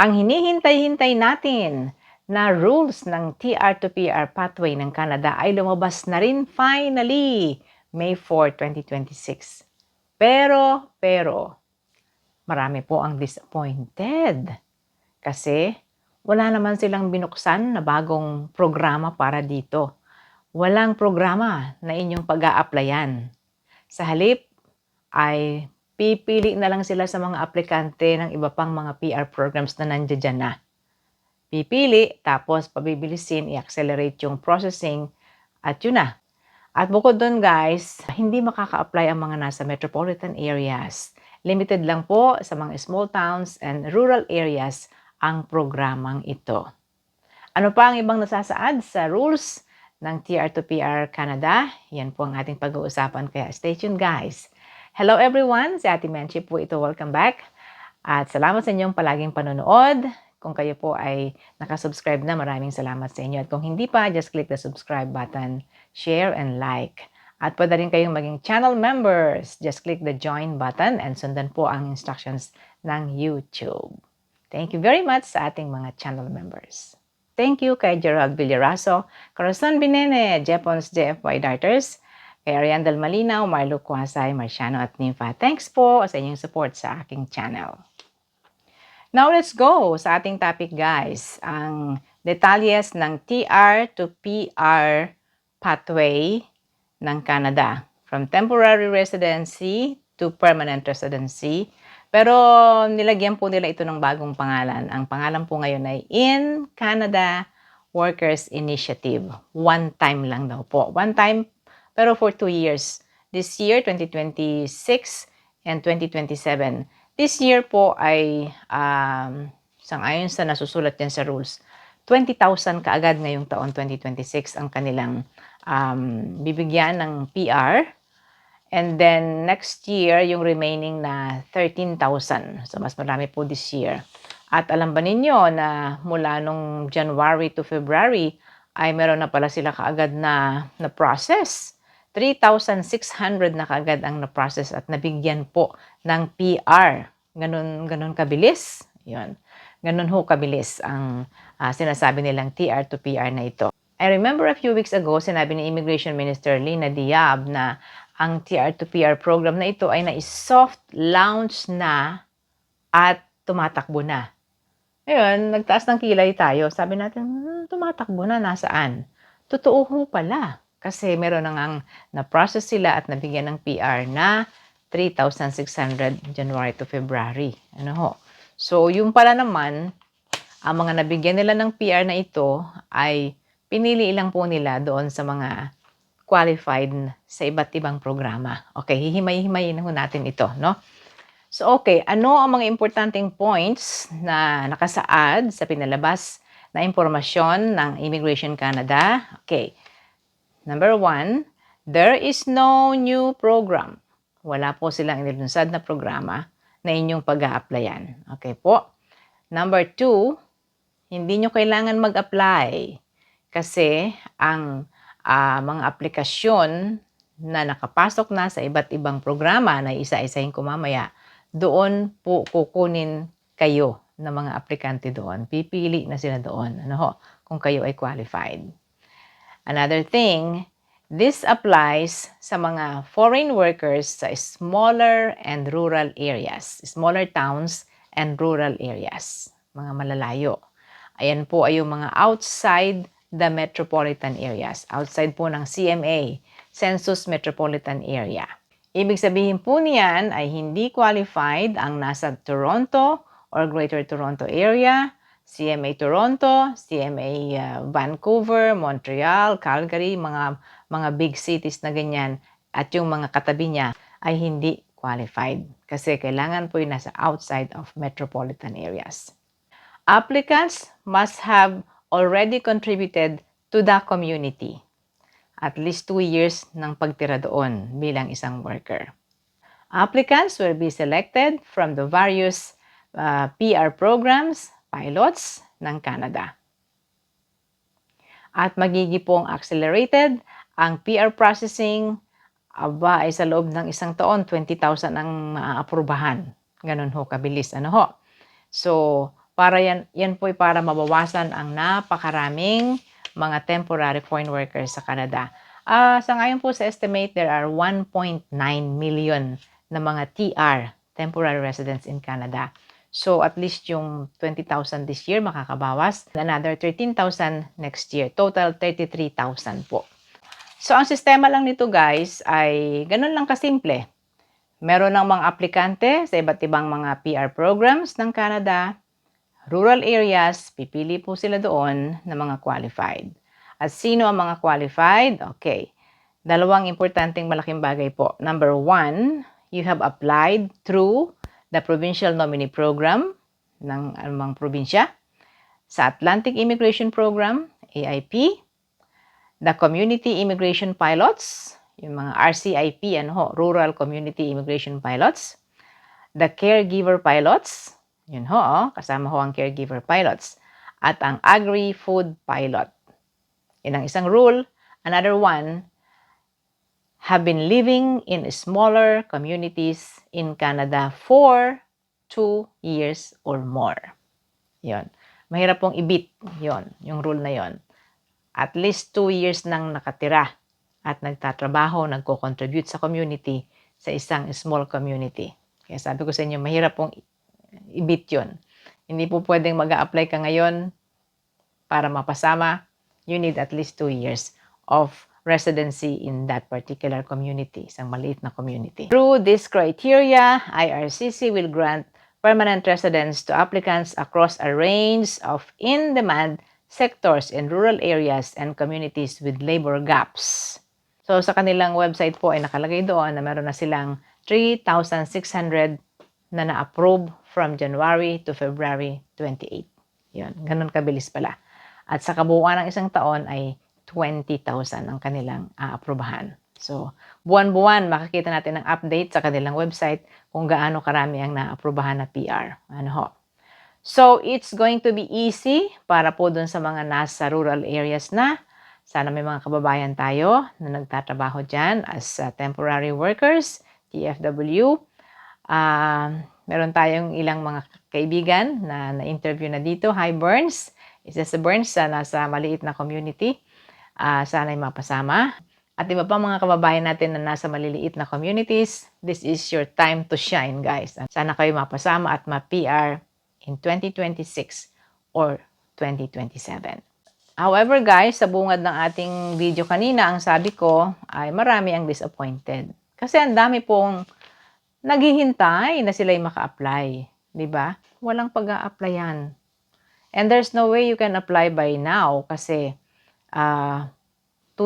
Ang hinihintay-hintay natin na rules ng TR to PR pathway ng Canada ay lumabas na rin finally, May 4, 2026. Pero, marami po ang disappointed kasi wala naman silang binuksan na bagong programa para dito. Walang programa na inyong pag-a-applyan. Sa halip ay pipili na lang sila sa mga aplikante ng iba pang mga PR programs na nandiyan na. Pipili, tapos pabibilisin, i-accelerate yung processing, at yun na. At bukod doon guys, hindi makaka-apply ang mga nasa metropolitan areas. Limited lang po sa mga small towns and rural areas ang programang ito. Ano pa ang ibang nasasaad sa rules ng TR2PR Canada? Yan po ang ating pag-uusapan, kaya stay tuned guys. Hello everyone, si Ate Menchi po ito. Welcome back. At salamat sa inyong palaging panonood. Kung kayo po ay nakasubscribe na, maraming salamat sa inyo. At kung hindi pa, just click the subscribe button, share, and like. At pwede rin kayong maging channel members. Just click the join button and sundan po ang instructions ng YouTube. Thank you very much sa ating mga channel members. Thank you kay Gerald Villaraso, Corazon Binene, Jepons JFY Darters, kay Ariandel Malinaw, Marlo Kwasay, Marciano at Nympha. Thanks po sa inyong support sa aking channel. Now let's go sa ating topic guys, ang detalyes ng TR to PR pathway ng Canada. From temporary residency to permanent residency. Pero nilagyan po nila ito ng bagong pangalan. Ang pangalan po ngayon ay In Canada Workers Initiative. One time lang daw po. One time pero for 2 years. This year, 2026 and 2027. This year po ay, sangayon sa nasusulat yan sa rules, 20,000 kaagad ngayong taon 2026 ang kanilang bibigyan ng PR. And then next year, yung remaining na 13,000. So mas marami po this year. At alam ba ninyo na mula nung January to February ay meron na pala sila kaagad na process. 3,600 na kaagad ang na-process at nabigyan po ng PR. Ganun kabilis. Yun. Ganun ho kabilis ang sinasabi nilang TR to PR na ito. I remember a few weeks ago, sinabi ni Immigration Minister Lina Diab na ang TR to PR program na ito ay na-soft launch na at tumatakbo na. Ngayon, nagtaas ng kilay tayo. Sabi natin, tumatakbo na, nasaan? Totoo ho pala. Kasi meron na ngang na-process sila at nabigyan ng PR na 3,600 January to February. Ano ho? So, yung pala naman, ang mga nabigyan nila ng PR na ito ay pinili lang po nila doon sa mga qualified sa iba't ibang programa. Okay, hihimay-himayin ho natin ito, no? So, okay, ano ang mga importanteng points na nakasaad sa pinalabas na impormasyon ng Immigration Canada? Okay. Number 1, there is no new program. Wala po silang inilunsad na programa na inyong pag-a-applyan. Okay po. Number 2, hindi nyo kailangan mag-apply kasi ang mga aplikasyon na nakapasok na sa iba't ibang programa na isa-isahin ko mamaya, doon po kukunin kayo ng mga aplikante doon. Pipili na sila doon. Ano ho? Kung kayo ay qualified. Another thing, this applies sa mga foreign workers sa smaller and rural areas, smaller towns and rural areas, mga malalayo. Ayan po ay yung mga outside the metropolitan areas, outside po ng CMA, Census Metropolitan Area. Ibig sabihin po niyan ay hindi qualified ang nasa Toronto or Greater Toronto Area, CMA Toronto, CMA Vancouver, Montreal, Calgary, mga big cities na ganyan, at yung mga katabi niya ay hindi qualified kasi kailangan po yung nasa outside of metropolitan areas. Applicants must have already contributed to the community. At least 2 years ng pagtira doon bilang isang worker. Applicants will be selected from the various PR programs, pilots ng Canada. At magiging pong accelerated ang PR processing ay sa loob ng isang taon, 20,000 ang maaprubahan. Ganun ho, kabilis. Ano ho? So, Yan po ay para mabawasan ang napakaraming mga temporary foreign workers sa Canada. Sa ngayon po sa estimate, there are 1.9 million na mga TR, temporary residents in Canada. So at least yung 20,000 this year makakabawas. Another 13,000 next year. Total 33,000 po. So ang sistema lang nito guys ay ganun lang kasimple. Meron ng mga aplikante sa iba't ibang mga PR programs ng Canada. Rural areas, pipili po sila doon ng mga qualified. At sino ang mga qualified? Okay. Dalawang importanteng malaking bagay po. Number 1, you have applied through the Provincial Nominee Program ng anumang probinsya, sa Atlantic Immigration Program, AIP, the Community Immigration Pilots, yung mga RCIP, Rural Community Immigration Pilots, the Caregiver Pilots, yun kasama ho ang Caregiver Pilots, at ang Agri-Food Pilot. Yun ang isang rule. Another one, have been living in smaller communities in Canada for 2 years or more. Yun. Mahirap pong ibit yun, yung rule na yon. At least 2 years nang nakatira at nagtatrabaho, nagko-contribute sa community sa isang small community. Kaya sabi ko sa inyo, mahirap pong ibit yun. Hindi po pwedeng mag-a-apply ka ngayon para mapasama. You need at least 2 years of residency in that particular community, isang maliit na community. Through this criteria, IRCC will grant permanent residence to applicants across a range of in-demand sectors in rural areas and communities with labor gaps. So sa kanilang website po ay nakalagay doon na meron na silang 3,600 na na-approve from January to February 28. Yun, ganun kabilis pala. At sa kabuuan ng isang taon ay 20,000 ang kanilang aaprubahan. So, buwan-buwan makikita natin ang update sa kanilang website kung gaano karami ang naaprubahan na PR. So, it's going to be easy para po dun sa mga nasa rural areas na. Sana may mga kababayan tayo na nagtatrabaho dyan as temporary workers, TFW. Meron tayong ilang mga kaibigan na na-interview na dito. Hi, Burns. Isa sa Burns nasa maliit na community. Sana'y mapasama. At iba pa mga kababayan natin na nasa maliliit na communities, this is your time to shine, guys. Sana kayo mapasama at ma-PR in 2026 or 2027. However, guys, sa bungad ng ating video kanina, ang sabi ko ay marami ang disappointed. Kasi ang dami pong naghihintay na sila'y maka-apply. Diba? Walang pag-a-applyan. And there's no way you can apply by now kasi 2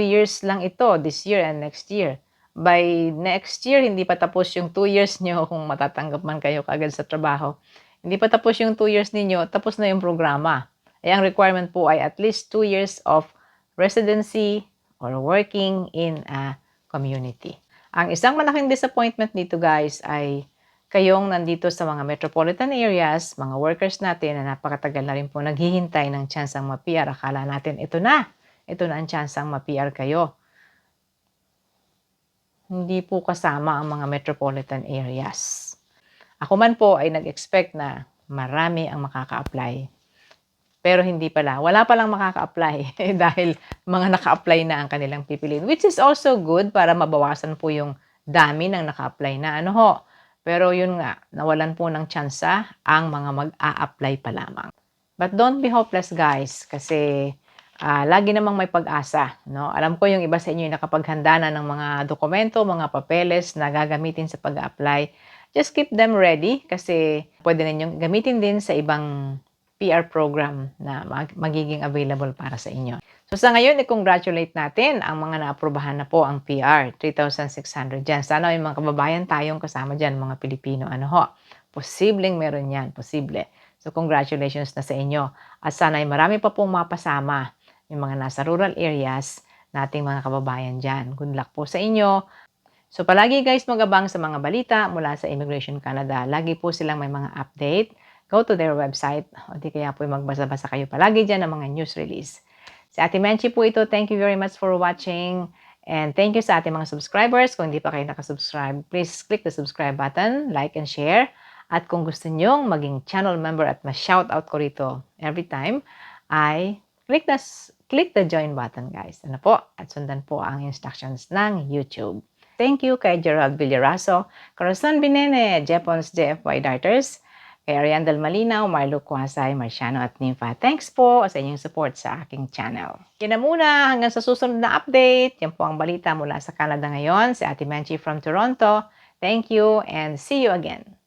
years lang ito, this year and next year. By next year, hindi pa tapos yung 2 years nyo kung matatanggap man kayo kagad sa trabaho. Hindi pa tapos yung 2 years ninyo, tapos na yung programa. Ay, ang requirement po ay at least 2 years of residency or working in a community. Ang isang malaking disappointment dito guys ay kayong nandito sa mga metropolitan areas, mga workers natin na napakatagal na rin po naghihintay ng tsansang ma-PR. Akala natin ito na ang tsansang ma-PR kayo. Hindi po kasama ang mga metropolitan areas. Ako man po ay nag-expect na marami ang makaka-apply. Pero hindi pala. Wala palang makaka-apply dahil mga naka-apply na ang kanilang pipiliin. Which is also good para mabawasan po yung dami ng naka-apply na. Pero yun nga, nawalan po ng tsansa ang mga mag-a-apply pa lamang. But don't be hopeless guys kasi lagi namang may pag-asa. Alam ko yung iba sa inyo yung nakapaghanda na ng mga dokumento, mga papeles na gagamitin sa pag-a-apply. Just keep them ready kasi pwede ninyong gamitin din sa ibang PR program na magiging available para sa inyo. So sa ngayon, i-congratulate natin ang mga naaprubahan na po ang PR, 3,600 dyan. Sana yung mga kababayan tayong kasama dyan, mga Pilipino. Posibleng meron yan, posible. So congratulations na sa inyo. At sana ay marami pa pong mapasama yung mga nasa rural areas nating mga kababayan dyan. Good luck po sa inyo. So palagi guys mag-abang sa mga balita mula sa Immigration Canada. Lagi po silang may mga update. Go to their website. O di kaya po magbasa-basa kayo palagi dyan ng mga news release. Si Ate Menchi po ito. Thank you very much for watching. And thank you sa ating mga subscribers. Kung hindi pa kayo nakasubscribe, please click the subscribe button, like and share. At kung gusto nyong maging channel member at ma-shoutout ko rito every time, ay click the join button, guys. Ano po? At sundan po ang instructions ng YouTube. Thank you kay Gerald Villaraso, Corazon Binene, Jepons JFY Darters, kay Ariandel Malinaw, Marlo Kuasay, Marciano at Nympha. Thanks po sa inyong support sa aking channel. Yan na muna, hanggang sa susunod na update. Yan po ang balita mula sa Canada ngayon. Si Ate Menchi from Toronto. Thank you and see you again.